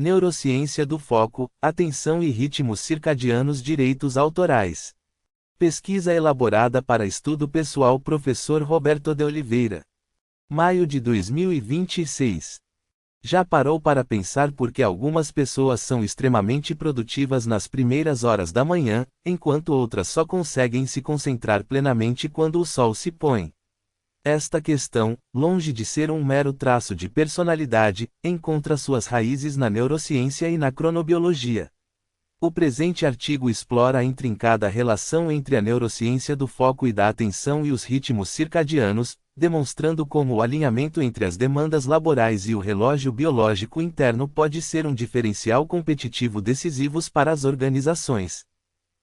Neurociência do foco, atenção e ritmos circadianos. Direitos autorais. Pesquisa elaborada para estudo pessoal. Professor Roberto de Oliveira. Maio de 2026. Já parou para pensar por que algumas pessoas são extremamente produtivas nas primeiras horas da manhã, enquanto outras só conseguem se concentrar plenamente quando o sol se põe? Esta questão, longe de ser um mero traço de personalidade, encontra suas raízes na neurociência e na cronobiologia. O presente artigo explora a intrincada relação entre a neurociência do foco e da atenção e os ritmos circadianos, demonstrando como o alinhamento entre as demandas laborais e o relógio biológico interno pode ser um diferencial competitivo decisivo para as organizações.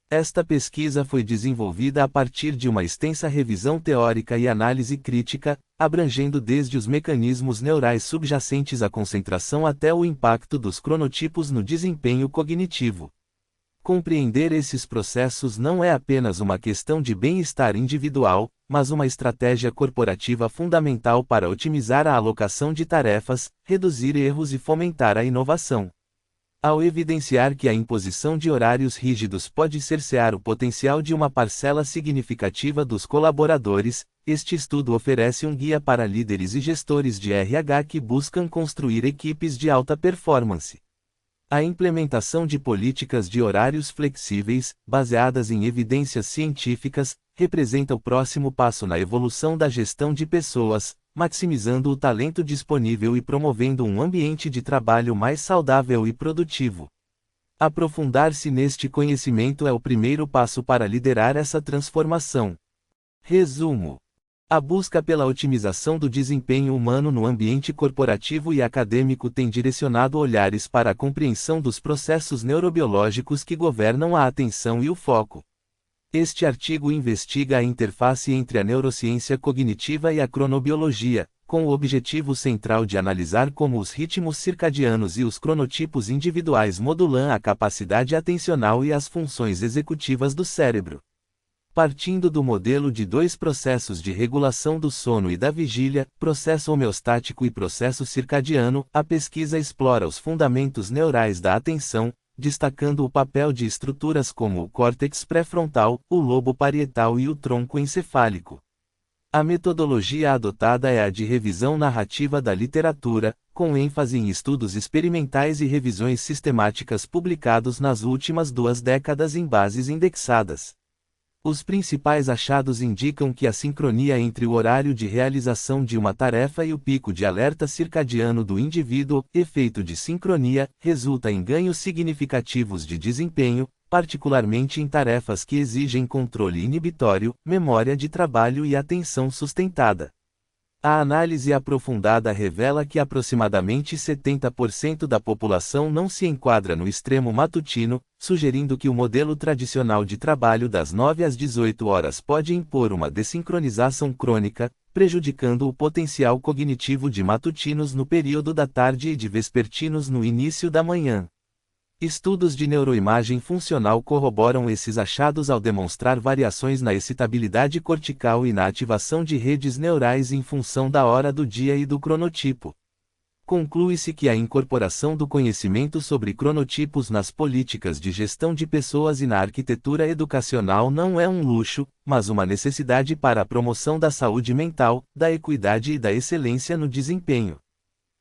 Esta pesquisa foi desenvolvida a partir de uma extensa revisão teórica e análise crítica, abrangendo desde os mecanismos neurais subjacentes à concentração até o impacto dos cronotipos no desempenho cognitivo. Compreender esses processos não é apenas uma questão de bem-estar individual, mas uma estratégia corporativa fundamental para otimizar a alocação de tarefas, reduzir erros e fomentar a inovação. Ao evidenciar que a imposição de horários rígidos pode cercear o potencial de uma parcela significativa dos colaboradores, este estudo oferece um guia para líderes e gestores de RH que buscam construir equipes de alta performance. A implementação de políticas de horários flexíveis, baseadas em evidências científicas, representa o próximo passo na evolução da gestão de pessoas, maximizando o talento disponível e promovendo um ambiente de trabalho mais saudável e produtivo. Aprofundar-se neste conhecimento é o primeiro passo para liderar essa transformação. Resumo: a busca pela otimização do desempenho humano no ambiente corporativo e acadêmico tem direcionado olhares para a compreensão dos processos neurobiológicos que governam a atenção e o foco. Este artigo investiga a interface entre a neurociência cognitiva e a cronobiologia, com o objetivo central de analisar como os ritmos circadianos e os cronotipos individuais modulam a capacidade atencional e as funções executivas do cérebro. Partindo do modelo de dois processos de regulação do sono e da vigília, processo homeostático e processo circadiano, a pesquisa explora os fundamentos neurais da atenção, destacando o papel de estruturas como o córtex pré-frontal, o lobo parietal e o tronco encefálico. A metodologia adotada é a de revisão narrativa da literatura, com ênfase em estudos experimentais e revisões sistemáticas publicados nas últimas 2 décadas em bases indexadas. Os principais achados indicam que a sincronia entre o horário de realização de uma tarefa e o pico de alerta circadiano do indivíduo, efeito de sincronia, resulta em ganhos significativos de desempenho, particularmente em tarefas que exigem controle inibitório, memória de trabalho e atenção sustentada. A análise aprofundada revela que aproximadamente 70% da população não se enquadra no extremo matutino, sugerindo que o modelo tradicional de trabalho das 9 às 18 horas pode impor uma desincronização crônica, prejudicando o potencial cognitivo de matutinos no período da tarde e de vespertinos no início da manhã. Estudos de neuroimagem funcional corroboram esses achados ao demonstrar variações na excitabilidade cortical e na ativação de redes neurais em função da hora do dia e do cronotipo. Conclui-se que a incorporação do conhecimento sobre cronotipos nas políticas de gestão de pessoas e na arquitetura educacional não é um luxo, mas uma necessidade para a promoção da saúde mental, da equidade e da excelência no desempenho.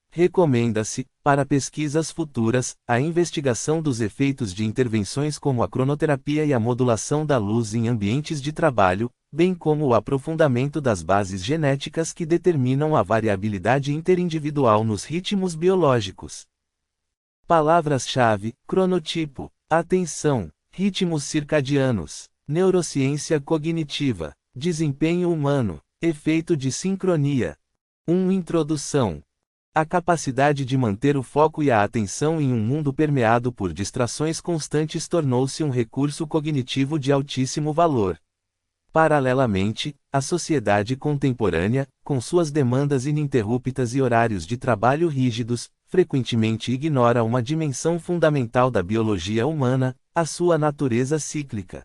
Recomenda-se, para pesquisas futuras, a investigação dos efeitos de intervenções como a cronoterapia e a modulação da luz em ambientes de trabalho, bem como o aprofundamento das bases genéticas que determinam a variabilidade interindividual nos ritmos biológicos. Palavras-chave: cronotipo, atenção, ritmos circadianos, neurociência cognitiva, desempenho humano, efeito de sincronia. Introdução. A capacidade de manter o foco e a atenção em um mundo permeado por distrações constantes tornou-se um recurso cognitivo de altíssimo valor. Paralelamente, a sociedade contemporânea, com suas demandas ininterruptas e horários de trabalho rígidos, frequentemente ignora uma dimensão fundamental da biologia humana, a sua natureza cíclica.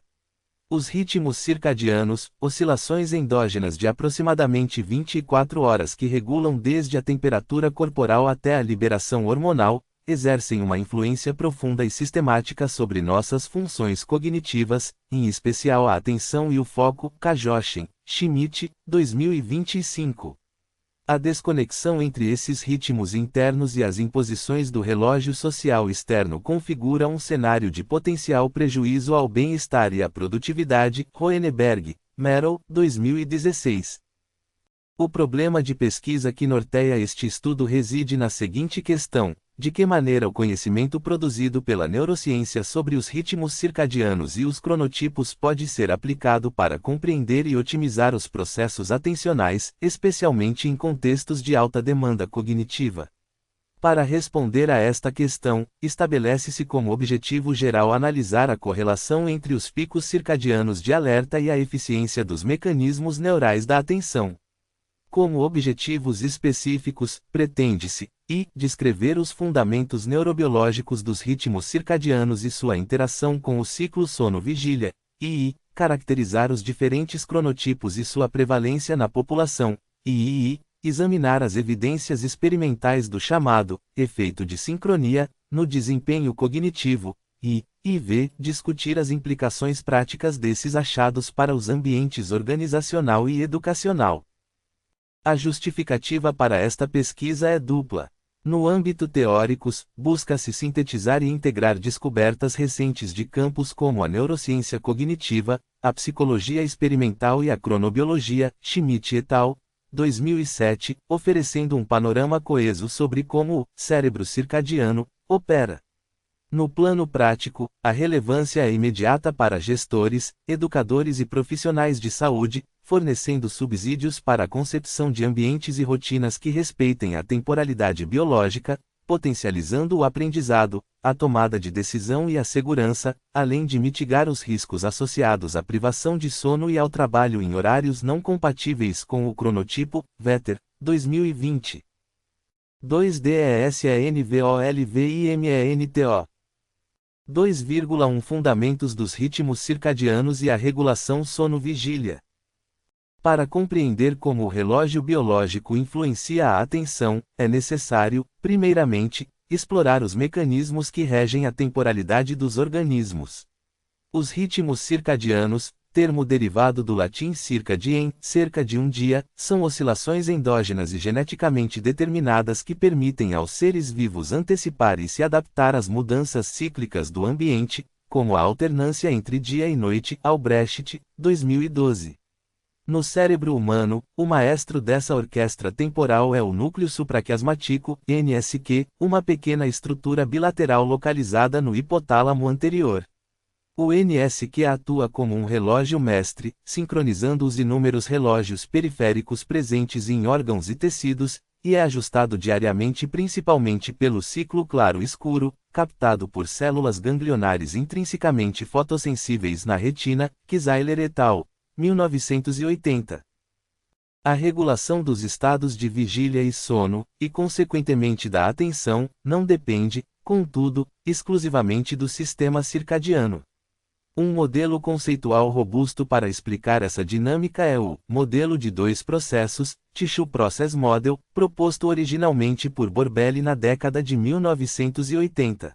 Os ritmos circadianos, oscilações endógenas de aproximadamente 24 horas que regulam desde a temperatura corporal até a liberação hormonal, exercem uma influência profunda e sistemática sobre nossas funções cognitivas, em especial a atenção e o foco. Kajoshin, Schmidt, 2025. A desconexão entre esses ritmos internos e as imposições do relógio social externo configura um cenário de potencial prejuízo ao bem-estar e à produtividade. Hohenberg, Merrill, 2016. O problema de pesquisa que norteia este estudo reside na seguinte questão: de que maneira o conhecimento produzido pela neurociência sobre os ritmos circadianos e os cronotipos pode ser aplicado para compreender e otimizar os processos atencionais, especialmente em contextos de alta demanda cognitiva. Para responder a esta questão, estabelece-se como objetivo geral analisar a correlação entre os picos circadianos de alerta e a eficiência dos mecanismos neurais da atenção. Como objetivos específicos, pretende-se descrever os fundamentos neurobiológicos dos ritmos circadianos e sua interação com o ciclo sono-vigília, e caracterizar os diferentes cronotipos e sua prevalência na população, e examinar as evidências experimentais do chamado efeito de sincronia no desempenho cognitivo, e discutir as implicações práticas desses achados para os ambientes organizacional e educacional. A justificativa para esta pesquisa é dupla. No âmbito teóricos, busca-se sintetizar e integrar descobertas recentes de campos como a neurociência cognitiva, a psicologia experimental e a cronobiologia. Schmidt et al., 2007, oferecendo um panorama coeso sobre como o cérebro circadiano opera. No plano prático, a relevância é imediata para gestores, educadores e profissionais de saúde, fornecendo subsídios para a concepção de ambientes e rotinas que respeitem a temporalidade biológica, potencializando o aprendizado, a tomada de decisão e a segurança, além de mitigar os riscos associados à privação de sono e ao trabalho em horários não compatíveis com o cronotipo. Vetter, 2020. 2DESANVOLVIMENTO 2,1 Fundamentos dos ritmos circadianos e a regulação sono-vigília. Para compreender como o relógio biológico influencia a atenção, é necessário, primeiramente, explorar os mecanismos que regem a temporalidade dos organismos. Os ritmos circadianos, termo derivado do latim circa diem, cerca de um dia, são oscilações endógenas e geneticamente determinadas que permitem aos seres vivos antecipar e se adaptar às mudanças cíclicas do ambiente, como a alternância entre dia e noite. Albrecht, 2012. No cérebro humano, o maestro dessa orquestra temporal é o núcleo supraquiasmático, NSQ, uma pequena estrutura bilateral localizada no hipotálamo anterior. O NSQ atua como um relógio mestre, sincronizando os inúmeros relógios periféricos presentes em órgãos e tecidos, e é ajustado diariamente principalmente pelo ciclo claro-escuro, captado por células ganglionares intrinsecamente fotossensíveis na retina. Kizailer et al., 1980. A regulação dos estados de vigília e sono, e consequentemente da atenção, não depende, contudo, exclusivamente do sistema circadiano. Um modelo conceitual robusto para explicar essa dinâmica é o modelo de dois processos, Tissue Process Model, proposto originalmente por Borbelli na década de 1980.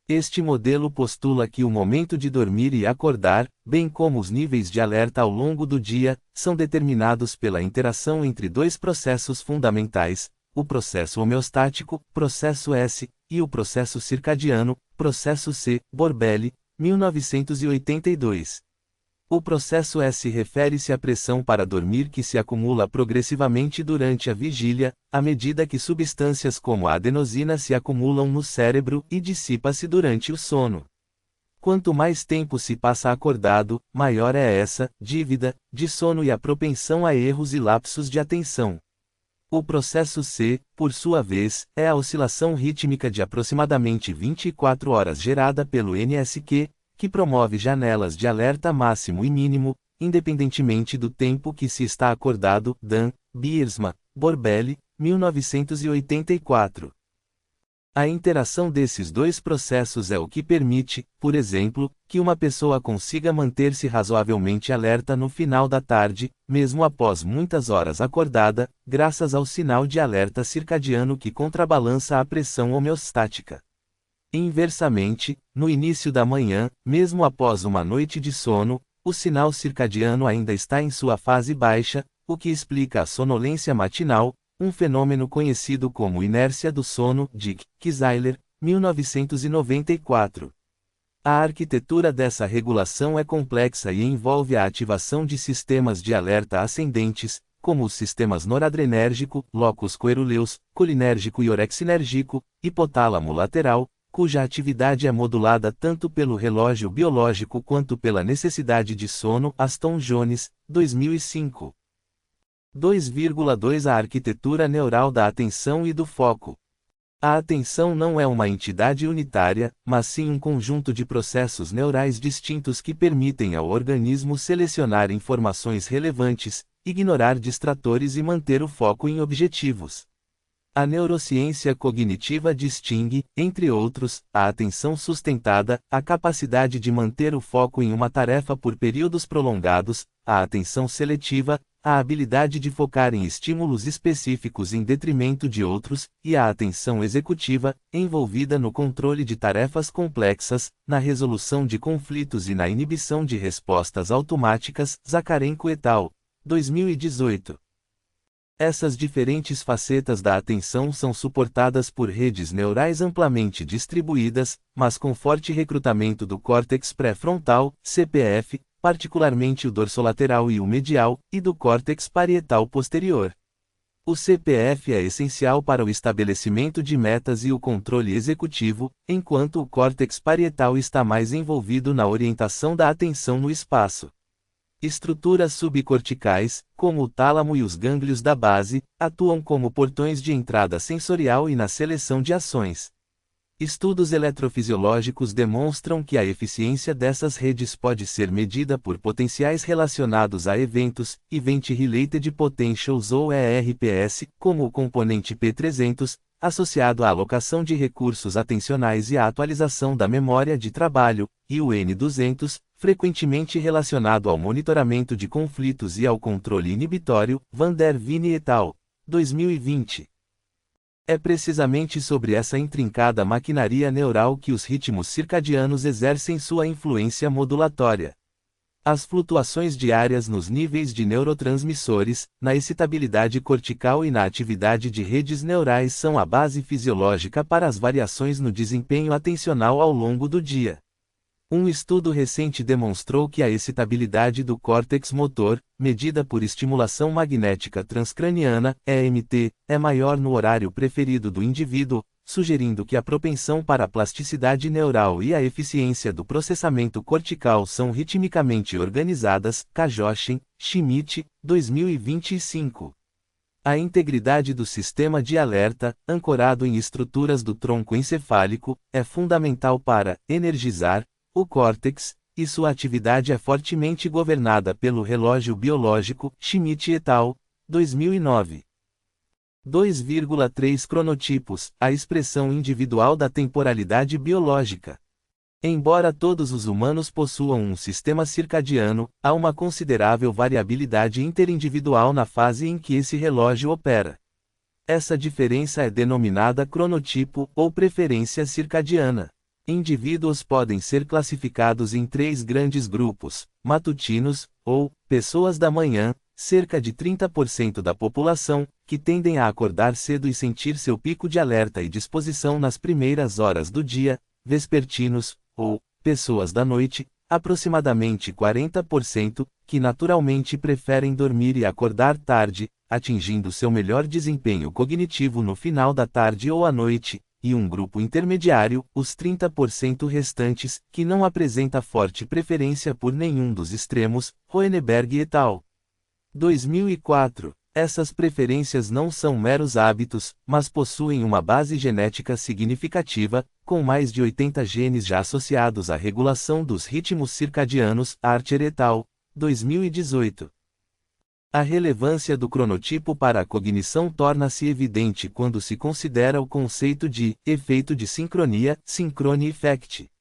Este modelo postula que o momento de dormir e acordar, bem como os níveis de alerta ao longo do dia, são determinados pela interação entre dois processos fundamentais, o processo homeostático, processo S, e o processo circadiano, processo C. Borbelli, 1982. O processo S refere-se à pressão para dormir que se acumula progressivamente durante a vigília, à medida que substâncias como a adenosina se acumulam no cérebro e dissipa-se durante o sono. Quanto mais tempo se passa acordado, maior é essa dívida de sono e a propensão a erros e lapsos de atenção. O processo C, por sua vez, é a oscilação rítmica de aproximadamente 24 horas gerada pelo NSQ, que promove janelas de alerta máximo e mínimo, independentemente do tempo que se está acordado. Dan, Biersma, Borbelli, 1984. A interação desses dois processos é o que permite, por exemplo, que uma pessoa consiga manter-se razoavelmente alerta no final da tarde, mesmo após muitas horas acordada, graças ao sinal de alerta circadiano que contrabalança a pressão homeostática. Inversamente, no início da manhã, mesmo após uma noite de sono, o sinal circadiano ainda está em sua fase baixa, o que explica a sonolência matinal, um fenômeno conhecido como inércia do sono, de Kizailer, 1994. A arquitetura dessa regulação é complexa e envolve a ativação de sistemas de alerta ascendentes, como os sistemas noradrenérgico, locus coeruleus, colinérgico e orexinérgico, hipotálamo lateral, cuja atividade é modulada tanto pelo relógio biológico quanto pela necessidade de sono. Aston Jones, 2005. 2,2 A arquitetura neural da atenção e do foco. A atenção não é uma entidade unitária, mas sim um conjunto de processos neurais distintos que permitem ao organismo selecionar informações relevantes, ignorar distratores e manter o foco em objetivos. A neurociência cognitiva distingue, entre outros, a atenção sustentada, a capacidade de manter o foco em uma tarefa por períodos prolongados, a atenção seletiva, a habilidade de focar em estímulos específicos em detrimento de outros, e a atenção executiva, envolvida no controle de tarefas complexas, na resolução de conflitos e na inibição de respostas automáticas. Zakharenko et al., 2018. Essas diferentes facetas da atenção são suportadas por redes neurais amplamente distribuídas, mas com forte recrutamento do córtex pré-frontal, CPF, particularmente o dorsolateral e o medial, e do córtex parietal posterior. O CPF é essencial para o estabelecimento de metas e o controle executivo, enquanto o córtex parietal está mais envolvido na orientação da atenção no espaço. Estruturas subcorticais, como o tálamo e os gânglios da base, atuam como portões de entrada sensorial e na seleção de ações. Estudos eletrofisiológicos demonstram que a eficiência dessas redes pode ser medida por potenciais relacionados a eventos, Event-Related Potentials ou ERPS, como o componente P300, associado à alocação de recursos atencionais e à atualização da memória de trabalho, e o N200, frequentemente relacionado ao monitoramento de conflitos e ao controle inibitório. Van der Veen et al., 2020. É precisamente sobre essa intrincada maquinaria neural que os ritmos circadianos exercem sua influência modulatória. As flutuações diárias nos níveis de neurotransmissores, na excitabilidade cortical e na atividade de redes neurais são a base fisiológica para as variações no desempenho atencional ao longo do dia. Um estudo recente demonstrou que a excitabilidade do córtex motor, medida por estimulação magnética transcraniana, EMT, é maior no horário preferido do indivíduo, sugerindo que a propensão para a plasticidade neural e a eficiência do processamento cortical são ritmicamente organizadas. Kajoshin, Schmidt, 2025. A integridade do sistema de alerta, ancorado em estruturas do tronco encefálico, é fundamental para energizar o córtex, e sua atividade é fortemente governada pelo relógio biológico. Schmidt et al., 2009. 2,3 Cronotipos, a expressão individual da temporalidade biológica. Embora todos os humanos possuam um sistema circadiano, há uma considerável variabilidade interindividual na fase em que esse relógio opera. Essa diferença é denominada cronotipo ou preferência circadiana. Indivíduos podem ser classificados em 3 grandes grupos: matutinos, ou pessoas da manhã, cerca de 30% da população, que tendem a acordar cedo e sentir seu pico de alerta e disposição nas primeiras horas do dia; vespertinos, ou pessoas da noite, aproximadamente 40%, que naturalmente preferem dormir e acordar tarde, atingindo seu melhor desempenho cognitivo no final da tarde ou à noite; e um grupo intermediário, os 30% restantes, que não apresenta forte preferência por nenhum dos extremos. Hohenberg et al., 2004. Essas preferências não são meros hábitos, mas possuem uma base genética significativa, com mais de 80 genes já associados à regulação dos ritmos circadianos. Archer et al., 2018. A relevância do cronotipo para a cognição torna-se evidente quando se considera o conceito de efeito de sincronia, synchrony effect.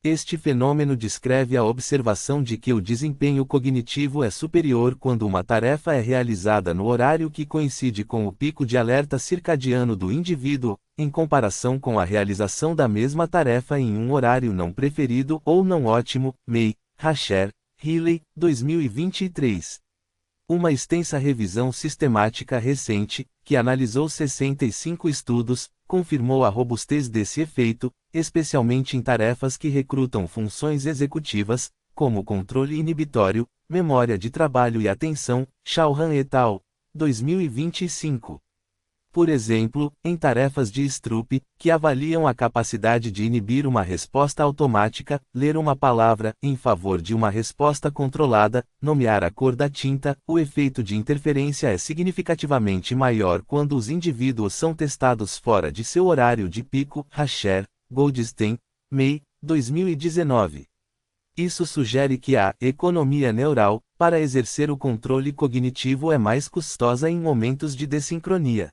Este fenômeno descreve a observação de que o desempenho cognitivo é superior quando uma tarefa é realizada no horário que coincide com o pico de alerta circadiano do indivíduo, em comparação com a realização da mesma tarefa em um horário não preferido ou não ótimo. May, Rasher, Healy, 2023. Uma extensa revisão sistemática recente, que analisou 65 estudos, confirmou a robustez desse efeito, especialmente em tarefas que recrutam funções executivas, como controle inibitório, memória de trabalho e atenção. Chauhan et al., 2025. Por exemplo, em tarefas de Stroop, que avaliam a capacidade de inibir uma resposta automática, ler uma palavra, em favor de uma resposta controlada, nomear a cor da tinta, o efeito de interferência é significativamente maior quando os indivíduos são testados fora de seu horário de pico. Rasher, Goldstein, May, 2019. Isso sugere que a economia neural, para exercer o controle cognitivo, é mais custosa em momentos de dessincronia.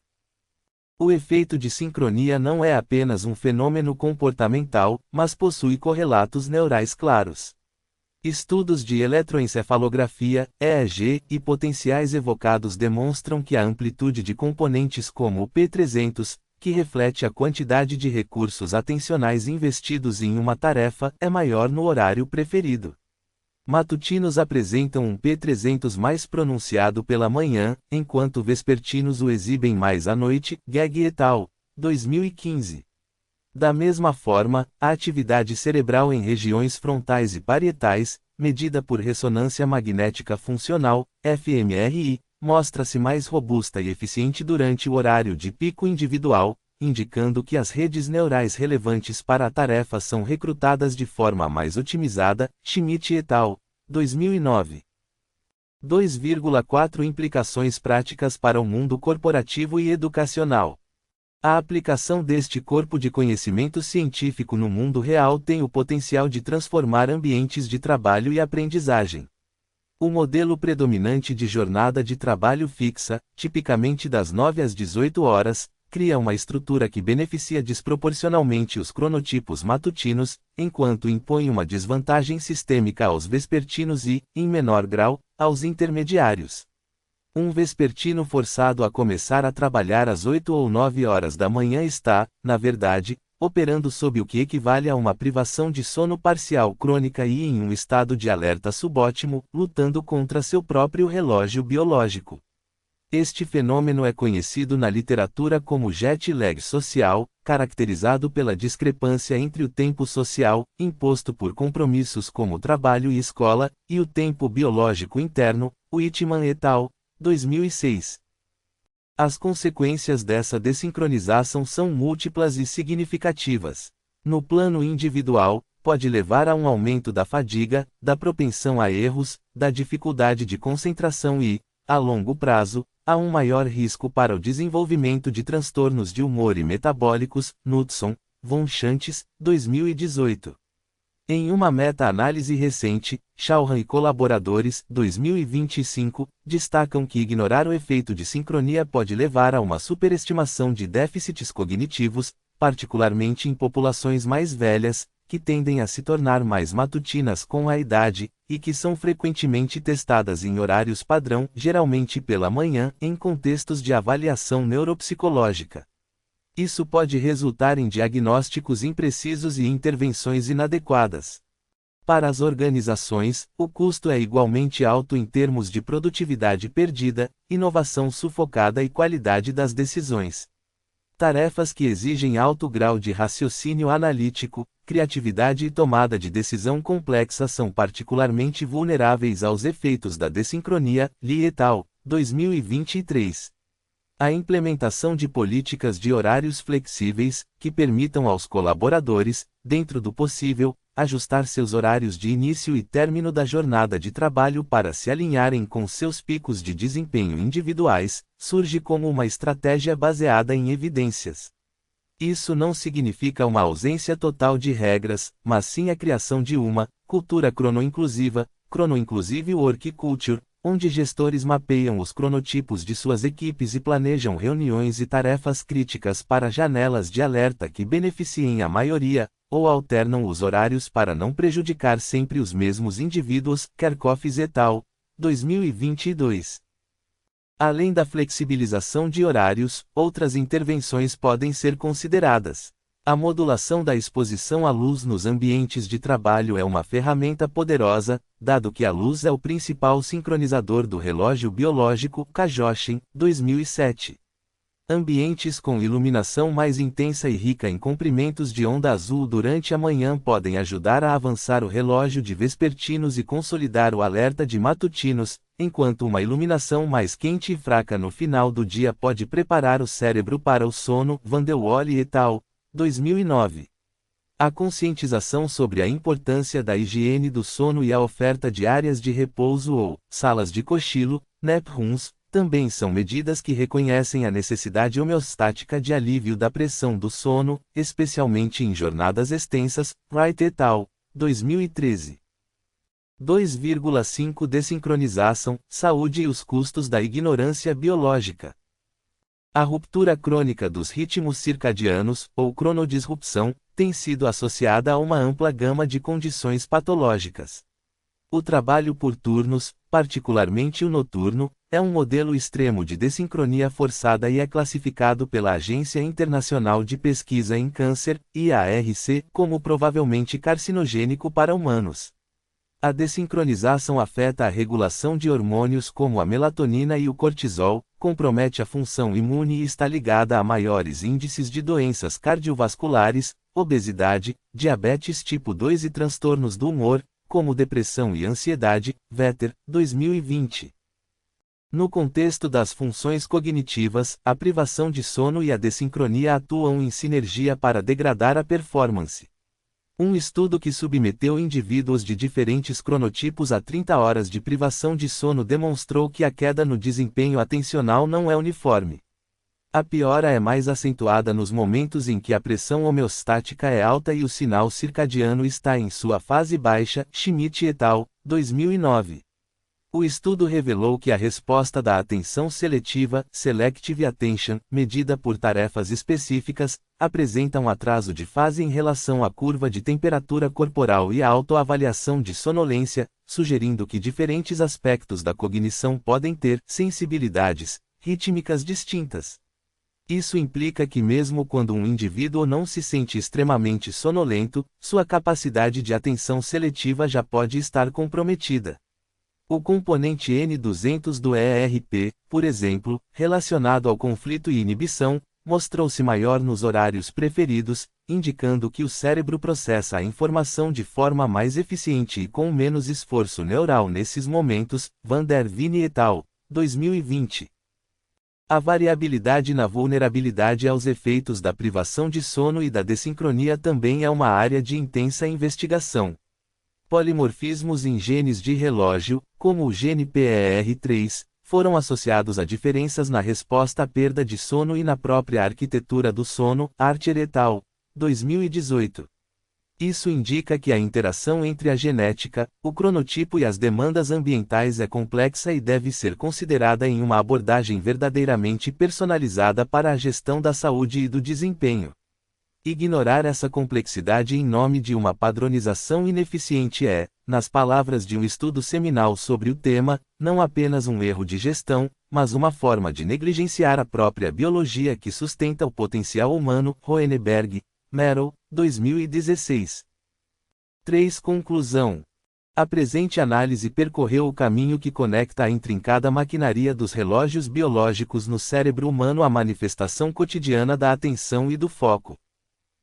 O efeito de sincronia não é apenas um fenômeno comportamental, mas possui correlatos neurais claros. Estudos de eletroencefalografia, EEG, e potenciais evocados demonstram que a amplitude de componentes como o P300, que reflete a quantidade de recursos atencionais investidos em uma tarefa, é maior no horário preferido. Matutinos apresentam um P300 mais pronunciado pela manhã, enquanto vespertinos o exibem mais à noite. Gegg et al., 2015. Da mesma forma, a atividade cerebral em regiões frontais e parietais, medida por ressonância magnética funcional, fMRI, mostra-se mais robusta e eficiente durante o horário de pico individual, indicando que as redes neurais relevantes para a tarefa são recrutadas de forma mais otimizada. Schmidt et al., 2009. 2,4 Implicações práticas para o mundo corporativo e educacional. A aplicação deste corpo de conhecimento científico no mundo real tem o potencial de transformar ambientes de trabalho e aprendizagem. O modelo predominante de jornada de trabalho fixa, tipicamente das 9 às 18 horas, cria uma estrutura que beneficia desproporcionalmente os cronotipos matutinos, enquanto impõe uma desvantagem sistêmica aos vespertinos e, em menor grau, aos intermediários. Um vespertino forçado a começar a trabalhar às 8 ou 9 horas da manhã está, na verdade, operando sob o que equivale a uma privação de sono parcial crônica e em um estado de alerta subótimo, lutando contra seu próprio relógio biológico. Este fenômeno é conhecido na literatura como jet lag social, caracterizado pela discrepância entre o tempo social, imposto por compromissos como trabalho e escola, e o tempo biológico interno. Whitman et al., 2006. As consequências dessa desincronização são múltiplas e significativas. No plano individual, pode levar a um aumento da fadiga, da propensão a erros, da dificuldade de concentração e, a longo prazo, há um maior risco para o desenvolvimento de transtornos de humor e metabólicos. Knudson, von Schantz, 2018. Em uma meta-análise recente, Chauhan e colaboradores, 2025, destacam que ignorar o efeito de sincronia pode levar a uma superestimação de déficits cognitivos, particularmente em populações mais velhas, que tendem a se tornar mais matutinas com a idade, e que são frequentemente testadas em horários padrão, geralmente pela manhã, em contextos de avaliação neuropsicológica. Isso pode resultar em diagnósticos imprecisos e intervenções inadequadas. Para as organizações, o custo é igualmente alto em termos de produtividade perdida, inovação sufocada e qualidade das decisões. Tarefas que exigem alto grau de raciocínio analítico, criatividade e tomada de decisão complexa são particularmente vulneráveis aos efeitos da dessincronia. Lee et al., 2023. A implementação de políticas de horários flexíveis, que permitam aos colaboradores, dentro do possível, ajustar seus horários de início e término da jornada de trabalho para se alinharem com seus picos de desempenho individuais, surge como uma estratégia baseada em evidências. Isso não significa uma ausência total de regras, mas sim a criação de uma cultura crono-inclusive work culture, onde gestores mapeiam os cronotipos de suas equipes e planejam reuniões e tarefas críticas para janelas de alerta que beneficiem a maioria, ou alternam os horários para não prejudicar sempre os mesmos indivíduos. Kerckhoff et al., 2022. Além da flexibilização de horários, outras intervenções podem ser consideradas. A modulação da exposição à luz nos ambientes de trabalho é uma ferramenta poderosa, dado que a luz é o principal sincronizador do relógio biológico. Kajoshin, 2007. Ambientes com iluminação mais intensa e rica em comprimentos de onda azul durante a manhã podem ajudar a avançar o relógio de vespertinos e consolidar o alerta de matutinos, enquanto uma iluminação mais quente e fraca no final do dia pode preparar o cérebro para o sono. Van de Walle et al., 2009. A conscientização sobre a importância da higiene do sono e a oferta de áreas de repouso ou salas de cochilo, nap rooms, também são medidas que reconhecem a necessidade homeostática de alívio da pressão do sono, especialmente em jornadas extensas. Wright et al., 2013. 2,5 Desincronização, saúde e os custos da ignorância biológica. A ruptura crônica dos ritmos circadianos, ou cronodisrupção, tem sido associada a uma ampla gama de condições patológicas. O trabalho por turnos, particularmente o noturno, é um modelo extremo de desincronia forçada e é classificado pela Agência Internacional de Pesquisa em Câncer, IARC, como provavelmente carcinogênico para humanos. A desincronização afeta a regulação de hormônios como a melatonina e o cortisol, compromete a função imune e está ligada a maiores índices de doenças cardiovasculares, obesidade, diabetes tipo 2 e transtornos do humor, como depressão e ansiedade. Vetter, 2020. No contexto das funções cognitivas, a privação de sono e a desincronia atuam em sinergia para degradar a performance. Um estudo que submeteu indivíduos de diferentes cronotipos a 30 horas de privação de sono demonstrou que a queda no desempenho atencional não é uniforme. A piora é mais acentuada nos momentos em que a pressão homeostática é alta e o sinal circadiano está em sua fase baixa. Schmidt et al., 2009. O estudo revelou que a resposta da atenção seletiva, Selective Attention, medida por tarefas específicas, apresenta um atraso de fase em relação à curva de temperatura corporal e à autoavaliação de sonolência, sugerindo que diferentes aspectos da cognição podem ter sensibilidades rítmicas distintas. Isso implica que mesmo quando um indivíduo não se sente extremamente sonolento, sua capacidade de atenção seletiva já pode estar comprometida. O componente N200 do ERP, por exemplo, relacionado ao conflito e inibição, mostrou-se maior nos horários preferidos, indicando que o cérebro processa a informação de forma mais eficiente e com menos esforço neural nesses momentos. Van der Veen et al., 2020. A variabilidade na vulnerabilidade aos efeitos da privação de sono e da desincronia também é uma área de intensa investigação. Polimorfismos em genes de relógio, como o gene PER3, foram associados a diferenças na resposta à perda de sono e na própria arquitetura do sono. Archer et al., 2018. Isso indica que a interação entre a genética, o cronotipo e as demandas ambientais é complexa e deve ser considerada em uma abordagem verdadeiramente personalizada para a gestão da saúde e do desempenho. Ignorar essa complexidade em nome de uma padronização ineficiente é, nas palavras de um estudo seminal sobre o tema, não apenas um erro de gestão, mas uma forma de negligenciar a própria biologia que sustenta o potencial humano. Hohenberg, Merrill, 2016. 3. Conclusão. A presente análise percorreu o caminho que conecta a intrincada maquinaria dos relógios biológicos no cérebro humano à manifestação cotidiana da atenção e do foco.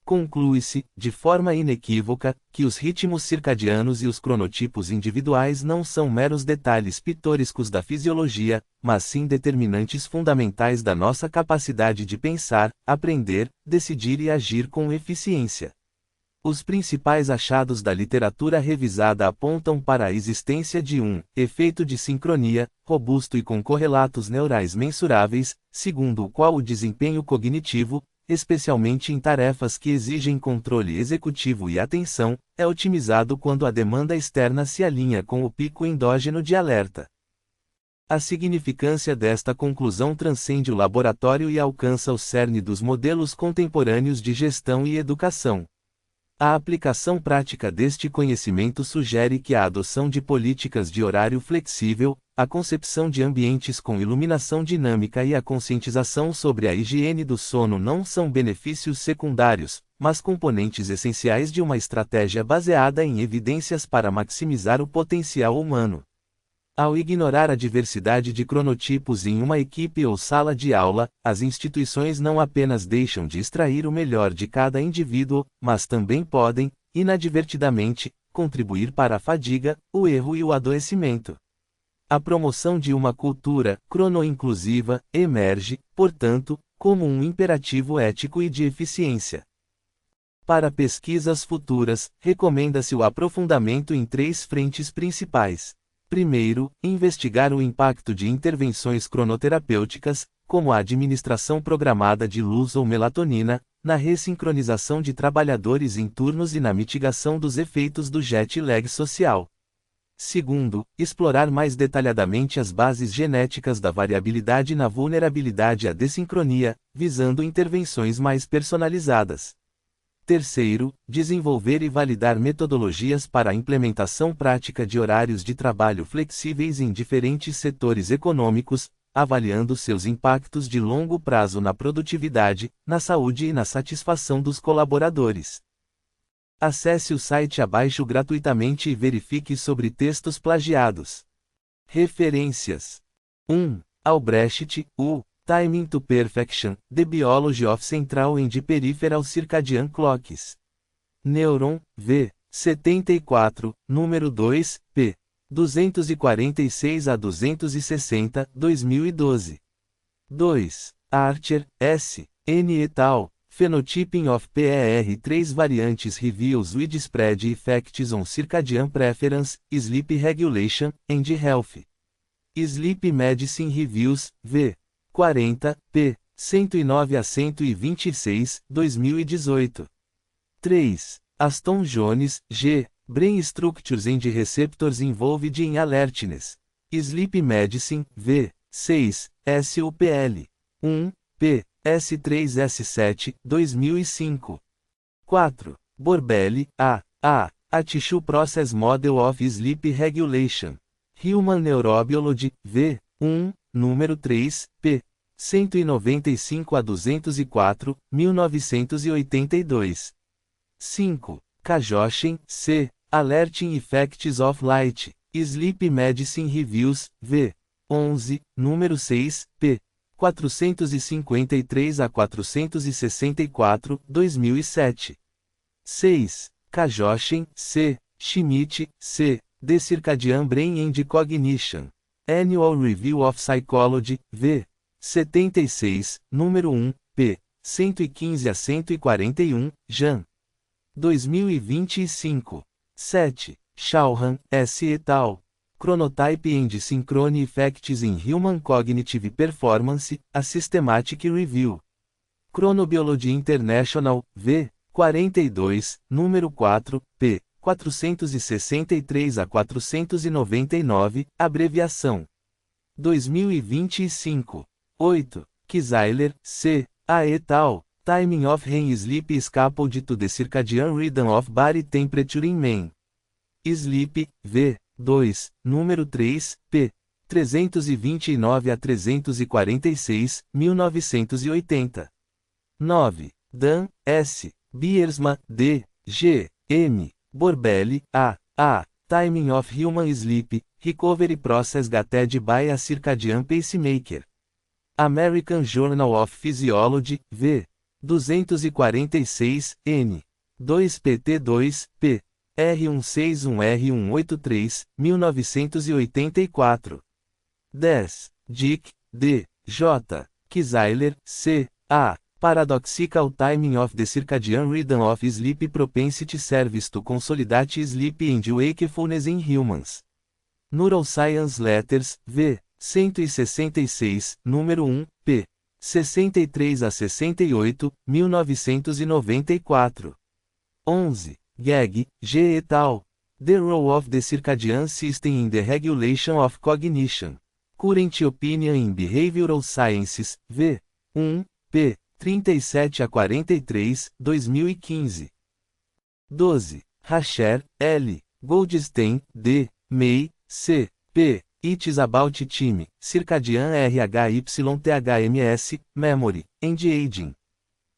Conclui-se, de forma inequívoca, que os ritmos circadianos e os cronotipos individuais não são meros detalhes pitorescos da fisiologia, mas sim determinantes fundamentais da nossa capacidade de pensar, aprender, decidir e agir com eficiência. Os principais achados da literatura revisada apontam para a existência de um efeito de sincronia, robusto e com correlatos neurais mensuráveis, segundo o qual o desempenho cognitivo, especialmente em tarefas que exigem controle executivo e atenção, é otimizado quando a demanda externa se alinha com o pico endógeno de alerta. A significância desta conclusão transcende o laboratório e alcança o cerne dos modelos contemporâneos de gestão e educação. A aplicação prática deste conhecimento sugere que a adoção de políticas de horário flexível, a concepção de ambientes com iluminação dinâmica e a conscientização sobre a higiene do sono não são benefícios secundários, mas componentes essenciais de uma estratégia baseada em evidências para maximizar o potencial humano. Ao ignorar a diversidade de cronotipos em uma equipe ou sala de aula, as instituições não apenas deixam de extrair o melhor de cada indivíduo, mas também podem, inadvertidamente, contribuir para a fadiga, o erro e o adoecimento. A promoção de uma cultura crono-inclusiva emerge, portanto, como um imperativo ético e de eficiência. Para pesquisas futuras, recomenda-se o aprofundamento em 3 frentes principais. Primeiro, investigar o impacto de intervenções cronoterapêuticas, como a administração programada de luz ou melatonina, na ressincronização de trabalhadores em turnos e na mitigação dos efeitos do jet lag social. Segundo, explorar mais detalhadamente as bases genéticas da variabilidade na vulnerabilidade à dessincronia, visando intervenções mais personalizadas. Terceiro, desenvolver e validar metodologias para a implementação prática de horários de trabalho flexíveis em diferentes setores econômicos, avaliando seus impactos de longo prazo na produtividade, na saúde e na satisfação dos colaboradores. Acesse o site abaixo gratuitamente e verifique sobre textos plagiados. Referências: 1. Albrecht, U. Timing to Perfection, The Biology of Central and Peripheral Circadian Clocks. Neuron, V. 74, número 2, p. 246 a 260, 2012. 2. Archer, S. N. et al., Phenotyping of PER3 Variantes Reviews with Spread Effects on Circadian Preference, Sleep Regulation, and Health. Sleep Medicine Reviews, V. 40, p. 109 a 126, 2018. 3. Aston Jones, G. Brain Structures and Receptors Involved in Alertness. Sleep Medicine, V. 6, SUPL. 1, p. S3S7, 2005. 4. Borbelli, A. A Tissue Process Model of Sleep Regulation. Human Neurobiology, V. 1, número 3, p. 195 a 204, 1982. 5. Kajoshin, C. Alerting Effects of Light, Sleep Medicine Reviews, V. 11, número 6, p. 453 a 464, 2007. 6. Kajoshin, C. Schmidt, C. The Circadian Brain and Cognition. Annual Review of Psychology, V. 76, número 1, p. 115 a 141, Jan. 2025. 7. Shauhan, S. et al. Chronotype and Synchrony Effects in Human Cognitive Performance, a Systematic Review. Chronobiology International, V. 42, número 4, p. 463 a 499, abreviação. 2025. 8. Kizailer, C. A. et al. Timing of REM Sleep Scaffold to the Circadian Rhythm of Body Temperature in Men. Sleep, V. 2, número 3, p. 329 a 346, 1980. 9. Dan, S. Biersma, D. G. M. Borbelli, A. Timing of Human Sleep, Recovery Process Gated by a Circadian Pacemaker. American Journal of Physiology, V. 246, N. 2PT2, p. R161R183, 1984. 10. Dick, D. J. Kizailer, C. A. Paradoxical Timing of the Circadian Rhythm of Sleep Propensity Serves to Consolidate Sleep and Wakefulness in Humans. Neuroscience Letters, V. 166, número 1, p. 63 a 68, 1994. 11. Gegg, G. et al. The Role of the Circadian System in the Regulation of Cognition. Current Opinion in Behavioral Sciences, v. 1, p. 37 a 43, 2015. 12. Rasher, L. Goldstein, D. May, C. P. It's About Time, Circadian RHYTHMS, Memory, and Aging.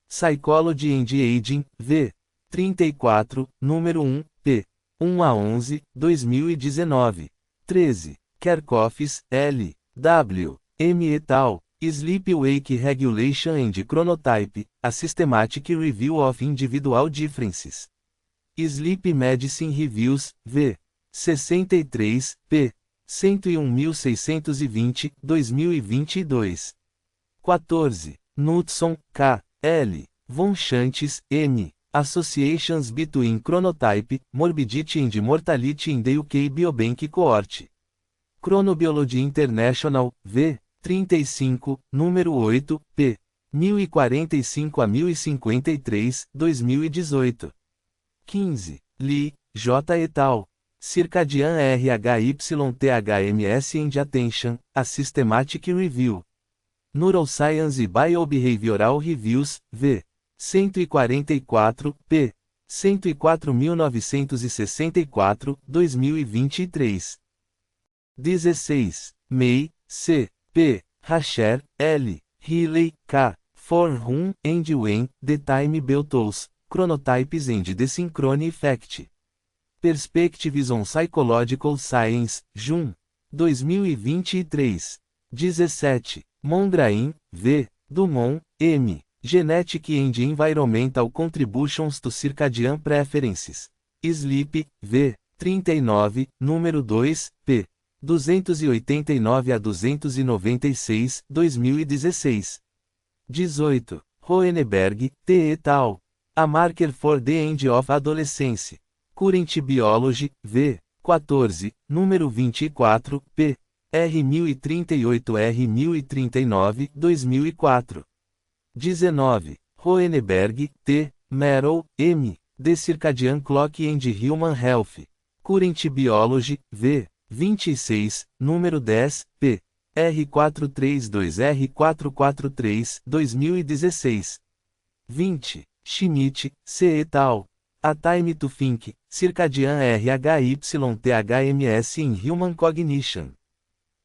Psychology and Aging, v. 34, número 1, p. 1 a 11, 2019. 13. Kerckhoffs, L. W. M. et al. Sleep-Wake Regulation and Chronotype, A Systematic Review of Individual Differences. Sleep Medicine Reviews, v. 63, p. 101.620, 2022. 14. Knudson, K. L. Von Schantz, M. Associations Between Chronotype, Morbidity and Mortality in the UK Biobank Cohort. Chronobiology International, v. 35, número 8, p. 1045 a 1053, 2018. 15. Lee, J. et al. Circadian RHYTHMS and Attention, A Systematic Review. Neuroscience e Biobehavioral Reviews, v. 144, p. 104.964, 2023. 16. May, C. P. Rasher, L. Healy, K. For Whom and When the Time Beltows, Chronotypes and the Synchrony Effect. Perspectives on Psychological Science, Jun. 2023. 17. Mongrain, V. Dumont, M. Genetic and Environmental Contributions to Circadian Preferences. Sleep, v. 39, número 2, p. 289 a 296, 2016. 18. Hohenberg, T. et al. A Marker for the End of Adolescence. Current Biology, v. 14, número 24, p. R. 1038 R. 1039, 2004. 19. Hohenberg, T. Merrill, M. The Circadian Clock and Human Health. Current Biology, v. 26, número 10, p. R. 432 R. 443, 2016. 20. Schmidt, C. et al. A Time to Think, Circadian RHYTHMS in Human Cognition.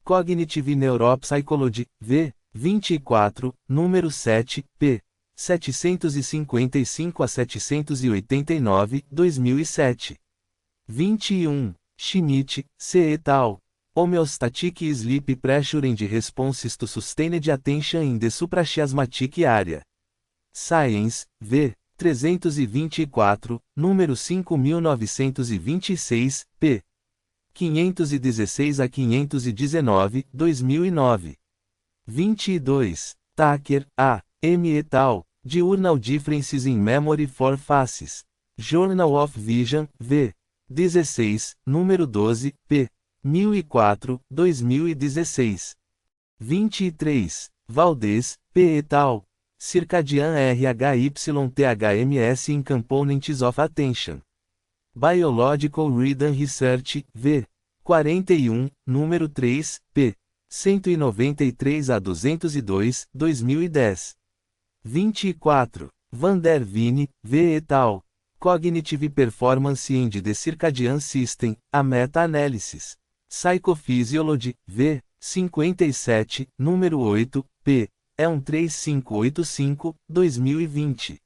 Cognitive Neuropsychology, v. 24, número 7, p. 755 a 789, 2007. 21. Schmidt, C. et al. Homeostatic Sleep Pressure and Responses to Sustained Attention in the Suprachiasmatic Area. Science, v. 324, número 5926, p. 516 a 519, 2009. 22. Tucker, A. M. et al. Diurnal Differences in Memory for Faces. Journal of Vision, v. 16, número 12, p. 1004, 2016. 23. Valdez, P. et al. Circadian RHYTHMS in Components of Attention. Biological Rhythm Research, v. 41, número 3, p. 193 a 202, 2010. 24. Van der Veen, V. et al. Cognitive Performance and the Circadian System, a Meta-Analysis. Psychophysiology, v. 57, número 8, p. 13585, 2020.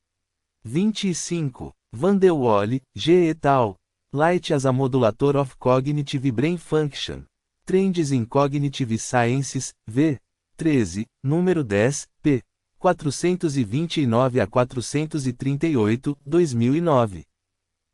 25. Van der Walle, G. et al. Light as a Modulator of Cognitive Brain Function. Trends in Cognitive Sciences, v. 13, número 10, p. 429 a 438, 2009.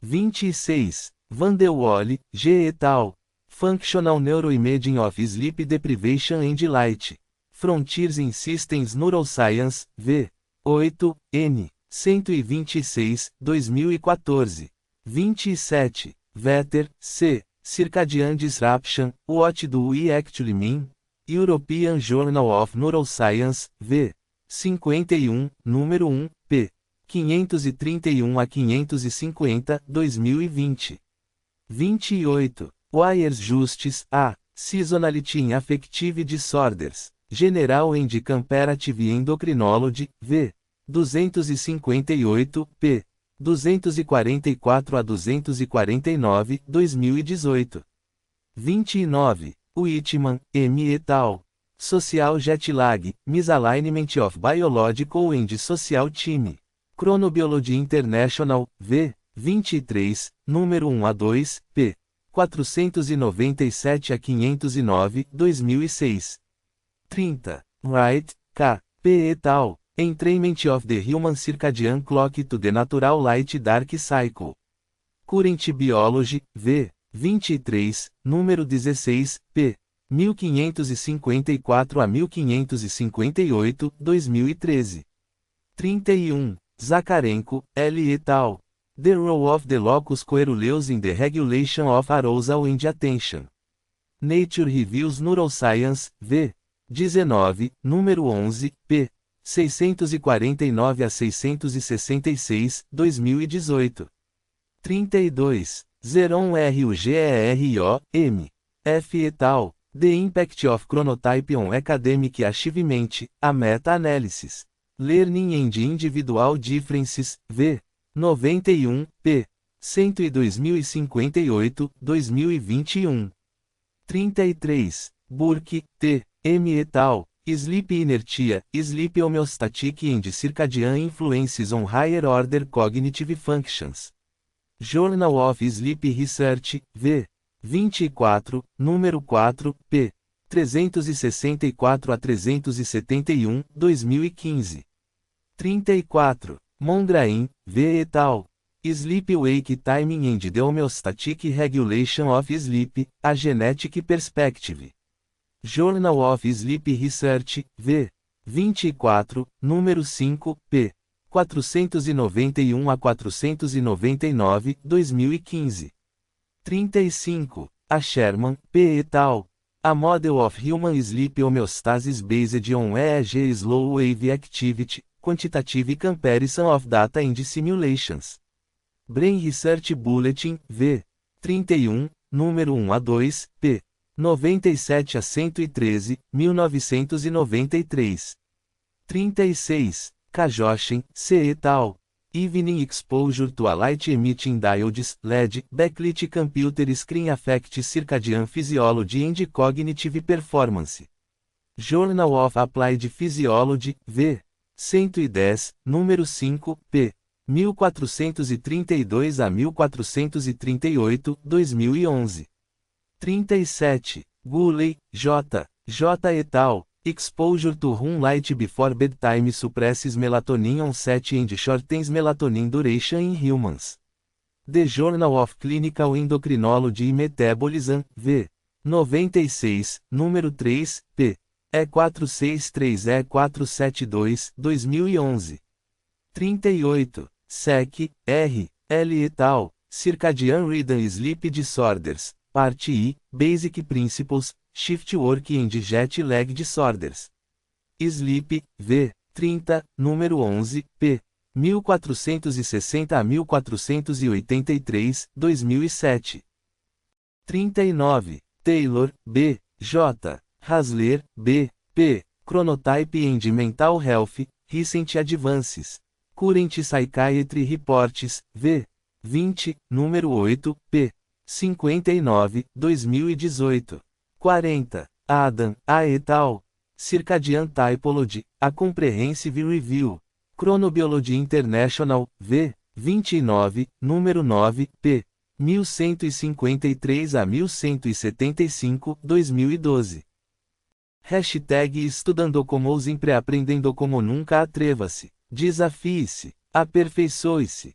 26. Van der Walle, G. et al. Functional Neuroimaging of Sleep Deprivation and Light. Frontiers in Systems Neuroscience, v. 8, n. 126, 2014. 27. Vetter, C. Circadian Disruption, What Do We Actually Mean? European Journal of Neuroscience, v. 51, número 1, p. 531 a 550, 2020. 28. Wires Justice, A. Seasonality in Affective Disorders, General and Comparative Endocrinology, v. 258, p. 244 a 249, 2018. 29. Whitman, M. et al. Social Jet Lag, Misalignment of Biological and Social Team. Chronobiology International, v. 23, número 1 a 2, p. 497 a 509, 2006. 30. Wright, K. P. et al. Entrainment of the Human Circadian Clock to the Natural Light Dark Cycle. Current Biology, v. 23, número 16, p. 1554 a 1558, 2013. 31. Zakharenko, L. et al. The Role of the Locus Coeruleus in the Regulation of Arousal and Attention. Nature Reviews Neuroscience, v. 19, número 11, p. 649 a 666, 2018. 32. Zeron Rugerio, M. F. et al. The Impact of Chronotype on Academic Achievement, a Meta-Analysis. Learning and Individual Differences, v. 91, p. 102.058, 2021. 33. Burke, T. M. et al. Sleep Inertia, Sleep Homeostatic and Circadian Influences on Higher Order Cognitive Functions. Journal of Sleep Research, v. 24, número 4, p. 364 a 371, 2015. 34. Mongrain, V. et al. Sleep Wake Timing and the Homeostatic Regulation of Sleep, a Genetic Perspective. Journal of Sleep Research, v. 24, número 5, p. 491 a 499, 2015. 35. A Sherman, P. et al. A Model of Human Sleep Homeostasis Based on EEG Slow Wave Activity, Quantitative Comparison of Data and Simulations. Brain Research Bulletin, v. 31, número 1 a 2, p. 97 a 113, 1993. 36. Kajoshin, C. et al. Evening Exposure to a Light Emitting Diodes, LED, Backlit Computer Screen Affect Circadian Physiology and Cognitive Performance. Journal of Applied Physiology, v. 110, número 5, p. 1432 a 1438, 2011. 37. Guley, J. J. et al. Exposure to Room Light Before Bedtime Suppresses Melatonin Onset and Shortens Melatonin Duration in Humans. The Journal of Clinical Endocrinology and Metabolism, v. 96, número 3, p. E463E472, 2011. 38. Sec. R. L. et al. Circadian Rhythm Sleep Disorders, Parte I, Basic Principles, Shift Work and Jet Lag Disorders. Sleep, v. 30, número 11, p. 1460 a 1483, 2007. 39. Taylor, B. J. Hasler, B. P. Chronotype and Mental Health, Recent Advances. Current Psychiatry Reports, v. 20, número 8, p. 59, 2018. 40. Adam, A. et al. Circadian Typology, A Comprehensive Review. Chronobiology International, v. 29, número 9, p. 1153 a 1175, 2012. Hashtag Estudando como sempre aprendendo como nunca atreva-se. Desafie-se. Aperfeiçoe-se.